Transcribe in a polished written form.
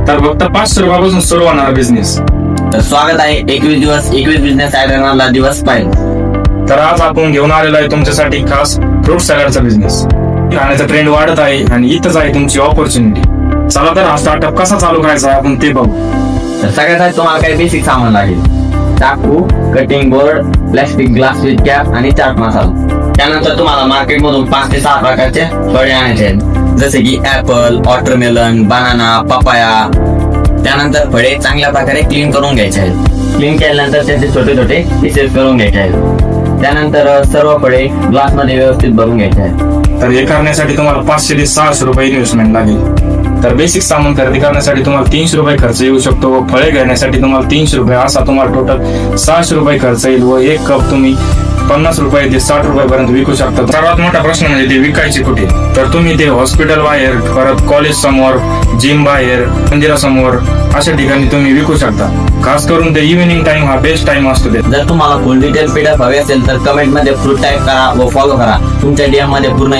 तर फक्त 500 रुपयापासून सुरू होणार बिझनेस. तर स्वागत आहे 21 दिवस 21 बिझनेस आयडियाला दिवस पाहिजे. तर आज आपण घेऊन आलेलो आहे तुमच्यासाठी खास फ्रूट सॅलडचा बिझनेस. खाण्याचा ट्रेंड वाढत आहे आणि इथंच आहे तुमची ऑपॉर्च्युनिटी. चला तर हा स्टार्टअप कसा चालू करायचा आपण ते बघू. तर सगळ्यात आधी तुम्हाला काही बेसिक सामान लागेल. चाकू, cutting board, plastic glass with cap आणि चाट मसाला. त्यानंतर तुम्हाला मार्केट मधून 5 ते 6 प्रकारचे फळे आणायचे आहेत, जसे की ऍपल, वॉटरमेलन, बनाना, पपाया. त्यानंतर फळे चांगल्या प्रकारे क्लीन करून घ्यायचे आहेत. क्लीन केल्यानंतर त्याचे छोटे छोटे पीसेस करून घ्यायचे आहेत. त्यानंतर सर्व फळे ग्लास मध्ये व्यवस्थित भरून घ्यायचे आहेत. तर हे करण्यासाठी तुम्हाला 500 ते 600 रुपये इन्व्हेस्टमेंट लागेल. तर बेसिक सामान खरेदी करण्यासाठी तुम्हाला 300 रुपये खर्च येऊ शकतो व फळे घेण्यासाठी तुम्हाला 300 रुपये, असा तुम्हाला टोटल 600 रुपये खर्च येईल व एक कप तुम्ही 50 रुपये ते 60 रुपयापर्यंत विकू शकता. सर्वात मोठा प्रश्न म्हणजे ते विकायचे कुठे. तर तुम्ही ते हॉस्पिटल बाहेर, परत कॉलेज समोर, जिम बाहेर, मंदिरासमोर अशा ठिकाणी तुम्ही विकू शकता. खास करून ते इव्हिनिंग टाइम हा बेस्ट टाइम असतो. ते जर तुम्हाला फुल डिटेल PDF हवे असेल तर कमेंट मध्ये फ्रूट टाईप करा व फॉलो करा. तुमच्या DM मध्ये पूर्ण